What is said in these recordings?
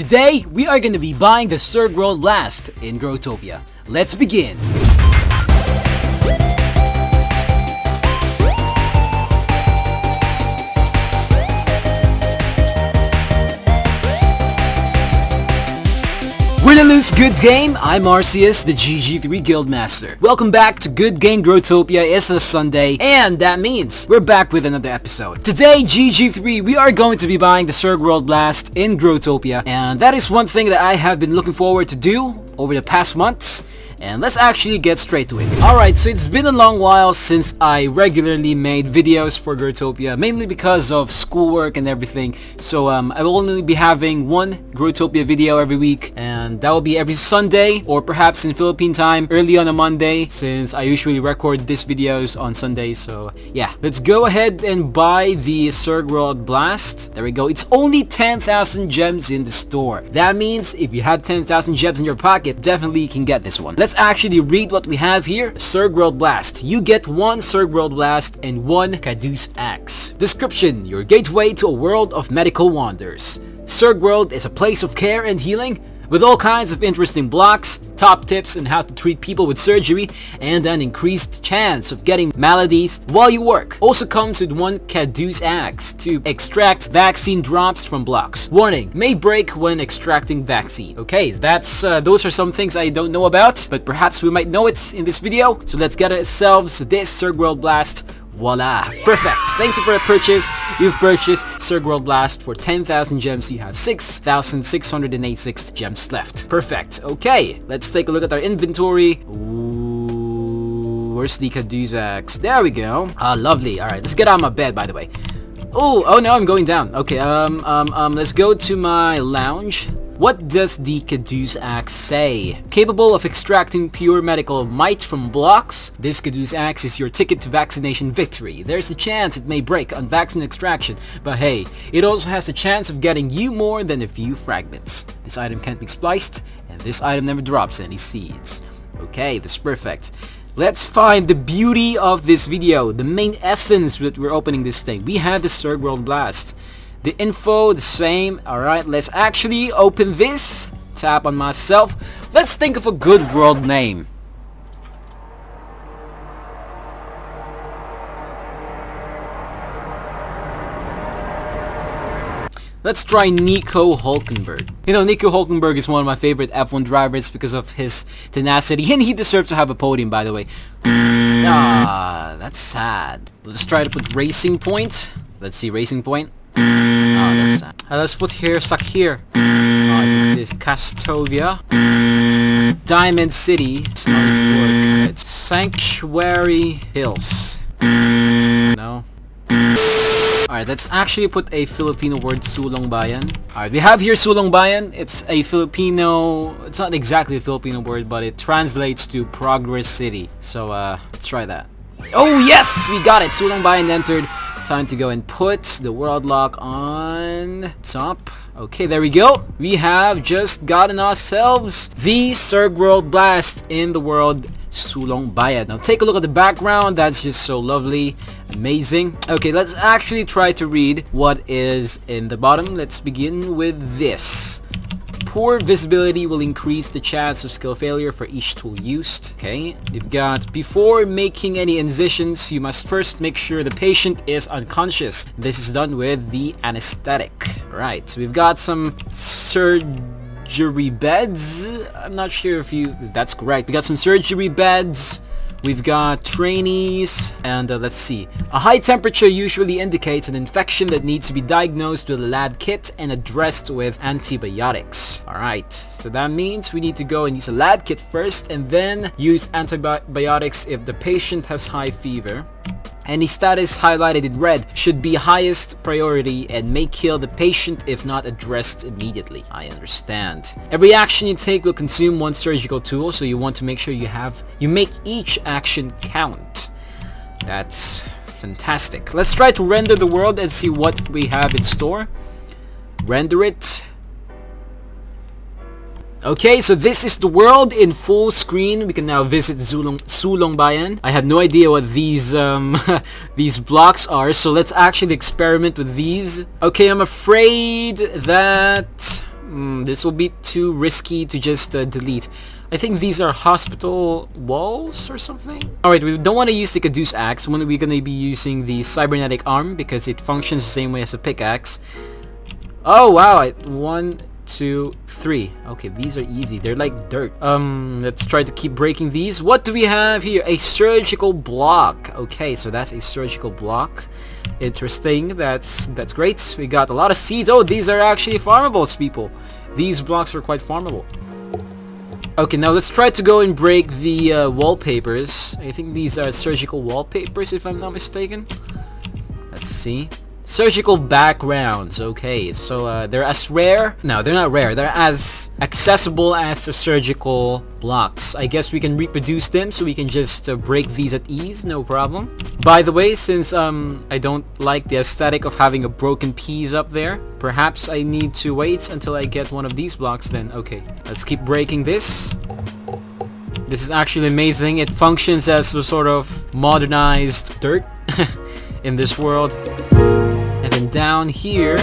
Today, we are going to be buying the SurgWorld Blast in Growtopia. Let's begin! Win or lose, good game. I'm Ahrcéus, the GG3 Guildmaster. Welcome back to Good Game Growtopia. It's a Sunday, and that means we're back with another episode. Today, GG3, we are going to be buying the SurgWorld Blast in Growtopia, and that is one thing that I have been looking forward to do over the past months. And let's actually get straight to it. Alright, so it's been a long while since I regularly made videos for Growtopia, mainly because of schoolwork and everything. So I will only be having one Growtopia video every week, and that will be every Sunday, or perhaps in Philippine time, early on a Monday, since I usually record these videos on Sundays. So yeah, let's go ahead and buy the SurgWorld Blast. There we go. It's only 10,000 gems in the store. That means if you have 10,000 gems in your pocket, definitely you can get this one. Let's actually read what we have here. SurgWorld Blast. You get one SurgWorld Blast and one Caduceaxe. Description: your gateway to a world of medical wonders. SurgWorld is a place of care and healing with all kinds of interesting blocks, top tips on how to treat people with surgery, and an increased chance of getting maladies while you work. Also comes with one Caduceaxe to extract vaccine drops from blocks. Warning: may break when extracting vaccine. Okay, that's those are some things I don't know about, but perhaps we might know it in this video. So let's get ourselves this SurgWorld Blast. Voila! Perfect! Thank you for the purchase. You've purchased SurgWorld Blast for 10,000 gems. You have 6,686 gems left. Perfect. Okay, let's take a look at our inventory. Ooh, where's the Caduceaxe? There we go. Ah, lovely. Alright, let's get out of my bed, by the way. Oh no, I'm going down. Okay, let's go to my lounge. What does the Caduceaxe say? Capable of extracting pure medical might from blocks, this Caduceaxe is your ticket to vaccination victory. There's a chance it may break on vaccine extraction, but hey, it also has a chance of getting you more than a few fragments. This item can't be spliced, and this item never drops any seeds. Okay, that's perfect. Let's find the beauty of this video, the main essence that we're opening this thing. We had the SurgWorld Blast. The info, the same. Alright, let's actually open this. Tap on myself. Let's think of a good world name. Let's try Nico Hulkenberg. You know, Nico Hulkenberg is one of my favorite F1 drivers because of his tenacity, and he deserves to have a podium, by the way. Ah, that's sad. Let's try to put Racing Point. Let's see, Racing Point. Oh, that's sad. Let's put here Sakir. This is Castovia. Diamond City. It's not gonna work. It's Sanctuary Hills. No. Alright, let's actually put a Filipino word, Sulong Bayan. Alright, we have here Sulong Bayan. It's a Filipino... It's not exactly a Filipino word, but it translates to Progress City. So, let's try that. Oh, yes! We got it! Sulong Bayan entered. Time to go and put the world lock on top. Okay, there we go. We have just gotten ourselves the SurgWorld Blast in the world Sulong Bayan. Now take a look at the background. That's just so lovely. Amazing. Okay, let's actually try to read what is in the bottom. Let's begin with this. Poor visibility will increase the chance of skill failure for each tool used. Okay, we've got, before making any incisions, you must first make sure the patient is unconscious. This is done with the anesthetic. Right, so we've got some surgery beds. I'm not sure if that's correct. We got some surgery beds. We've got trainees, and let's see. A high temperature usually indicates an infection that needs to be diagnosed with a lab kit and addressed with antibiotics. Alright, so that means we need to go and use a lab kit first, and then use antibiotics if the patient has high fever. Any status highlighted in red should be highest priority and may kill the patient if not addressed immediately. I understand. Every action you take will consume one surgical tool, so you want to make sure you make each action count. That's fantastic. Let's try to render the world and see what we have in store. Render it. Okay, so this is the world in full screen. We can now visit Sulong Bayan. I have no idea what these these blocks are, so let's actually experiment with these. Okay, I'm afraid that This will be too risky to just delete. I think these are hospital walls or something. Alright, we don't want to use the Caduceaxe. We're going to be using the cybernetic arm because it functions the same way as a pickaxe. Oh wow, 1, 2, 3. Okay, these are easy. They're like dirt. Let's try to keep breaking these. What do we have here? A surgical block. Okay, so that's a surgical block. Interesting. That's great. We got a lot of seeds. Oh, these are actually farmables, people. These blocks are quite farmable. Okay, now let's try to go and break the wallpapers. I think these are surgical wallpapers, if I'm not mistaken. Let's see. Surgical backgrounds. Okay, so they're as rare. No, they're not rare. They're as accessible as the surgical blocks. I guess we can reproduce them, so we can just break these at ease, no problem. By the way, since I don't like the aesthetic of having a broken piece up there, perhaps I need to wait until I get one of these blocks then. Okay, let's keep breaking this. This is actually amazing. It functions as a sort of modernized dirt in this world. And then down here,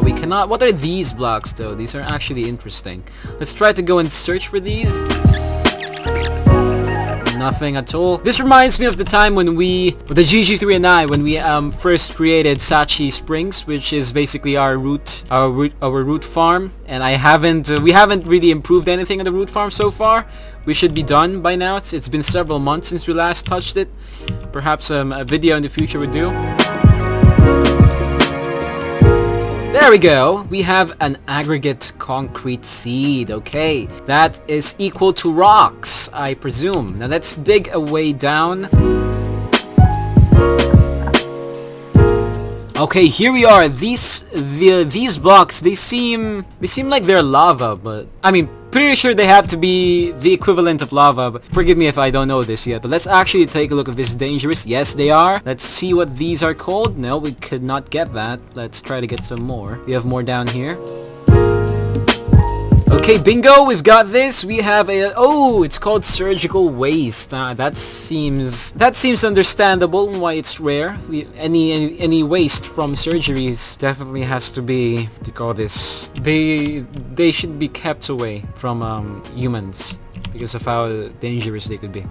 we cannot... What are these blocks though? These are actually interesting. Let's try to go and search for these. Nothing at all. This reminds me of the time when we, the GG3 and I, when we first created Sachi Springs, which is basically our root farm. And we haven't really improved anything on the root farm so far. We should be done by now. It's been several months since we last touched it. Perhaps a video in the future would do. There we go. We have an aggregate concrete seed. Okay, that is equal to rocks, I presume. Now let's dig a way down. Okay, here we are. These blocks, they seem like they're lava, but I mean, pretty sure they have to be the equivalent of lava, but forgive me if I don't know this yet. But let's actually take a look if this is dangerous. Yes, they are. Let's see what these are called. No, we could not get that. Let's try to get some more. We have more down here. Okay, bingo, we've got this. We have a... Oh, it's called surgical waste. That seems understandable why it's rare. Any waste from surgeries definitely has to be... to call this... They should be kept away from humans because of how dangerous they could be.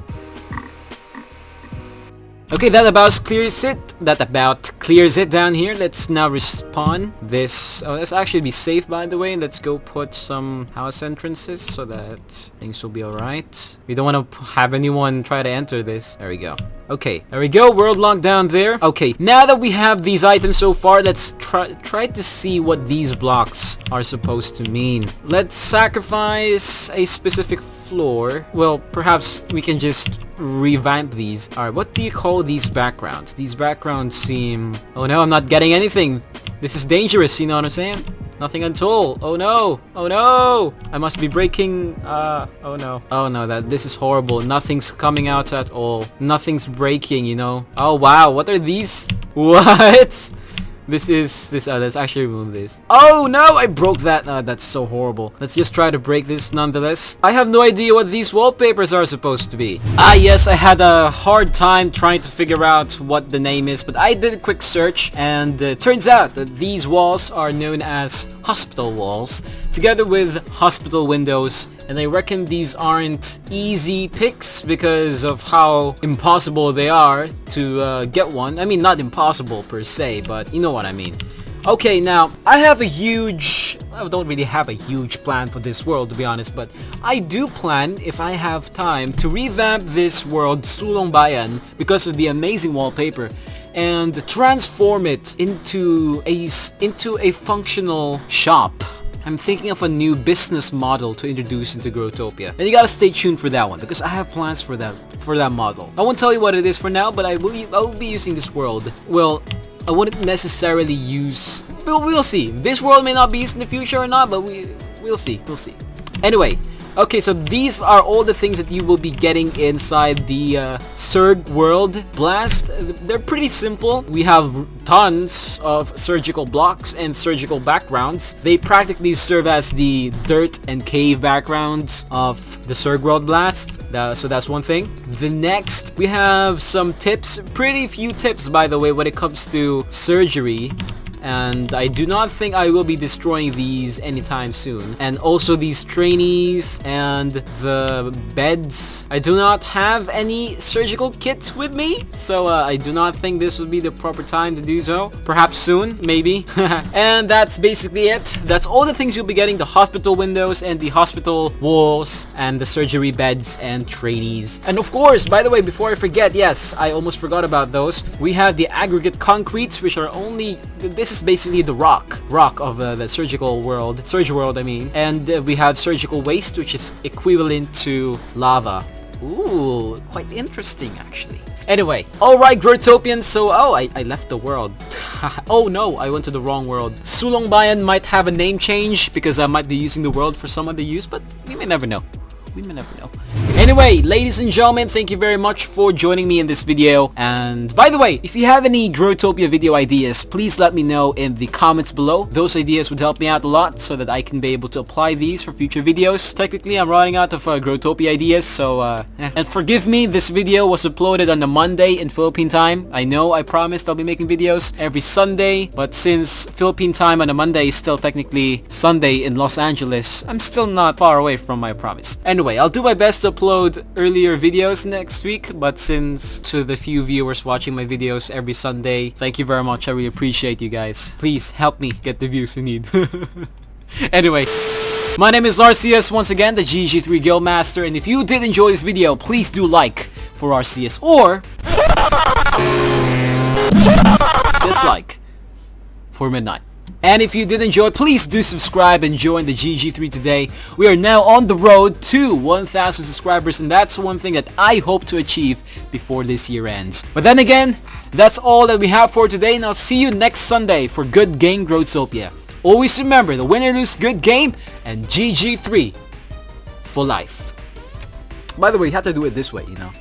Okay, that about clears it down here. Let's now respawn this. Oh, let's actually be safe, by the way. Let's go put some house entrances so that things will be alright. We don't want to have anyone try to enter this. There we go. Okay, there we go. World locked down there. Okay, now that we have these items so far, let's try to see what these blocks are supposed to mean. Let's sacrifice a specific floor. Well, perhaps we can just revamp these. Alright, what do you call these backgrounds? These backgrounds seem... Oh no, I'm not getting anything. This is dangerous, you know what I'm saying? Nothing at all. Oh no! Oh no! I must be breaking... oh no. Oh no, this is horrible. Nothing's coming out at all. Nothing's breaking, you know? Oh wow, what are these? What? Let's actually remove this. Oh no, I broke that. That's so horrible. Let's just try to break this nonetheless. I have no idea what these wallpapers are supposed to be. Yes, I had a hard time trying to figure out what the name is, but I did a quick search, and turns out that these walls are known as hospital walls, together with hospital windows. And I reckon these aren't easy picks because of how impossible they are to get one. I mean, not impossible per se, but you know what I mean. Okay, now, I don't really have a huge plan for this world, to be honest, but I do plan, if I have time, to revamp this world, Sulong Bayan, because of the amazing wallpaper, and transform it into a functional shop. I'm thinking of a new business model to introduce into Growtopia. And you gotta stay tuned for that one, because I have plans for that model. I won't tell you what it is for now, but I will be using this world. Well, I wouldn't necessarily use... We'll see. This world may not be used in the future or not, but we'll see. We'll see. Anyway, okay, so these are all the things that you will be getting inside the SurgWorld Blast. They're pretty simple. We have tons of surgical blocks and surgical backgrounds. They practically serve as the dirt and cave backgrounds of the SurgWorld Blast. So that's one thing. The next, we have some tips. Pretty few tips, by the way, when it comes to surgery. and I do not think I will be destroying these anytime soon. And also these trainees and the beds. I do not have any surgical kits with me, so I do not think this would be the proper time to do so. Perhaps soon, maybe. And that's basically it. That's all the things you'll be getting: the hospital windows and the hospital walls and the surgery beds and trainees. And of course, by the way, before I forget, yes, I almost forgot about those. We have the aggregate concretes, which are only, this is basically the rock of the surgical world, SurgWorld I mean. And we have surgical waste, which is equivalent to lava. Ooh, quite interesting actually. Anyway, alright Growtopians, so I left the world. Oh no, I went to the wrong world. Sulongbayan might have a name change because I might be using the world for some other use, but we may never know. We may never know. Anyway, ladies and gentlemen, thank you very much for joining me in this video. And by the way, if you have any Growtopia video ideas, please let me know in the comments below. Those ideas would help me out a lot so that I can be able to apply these for future videos. Technically, I'm running out of Growtopia ideas, so And forgive me, this video was uploaded on a Monday in Philippine time. I know I promised I'll be making videos every Sunday, but since Philippine time on a Monday is still technically Sunday in Los Angeles, I'm still not far away from my promise. Anyway, I'll do my best to upload earlier videos next week, but since to the few viewers watching my videos every Sunday, thank you very much. I really appreciate you guys. Please help me get the views we need. Anyway, my name is Ahrcéus, once again, the GG3 Guildmaster, and if you did enjoy this video, please do like for Ahrcéus or dislike for Midnight. And if you did enjoy, please do subscribe and join the GG3 today. We are now on the road to 1,000 subscribers, and that's one thing that I hope to achieve before this year ends. But then again, that's all that we have for today, and I'll see you next Sunday for Good Game Growtopia. Always remember, the win or lose, good game, and GG3 for life. By the way, you have to do it this way, you know.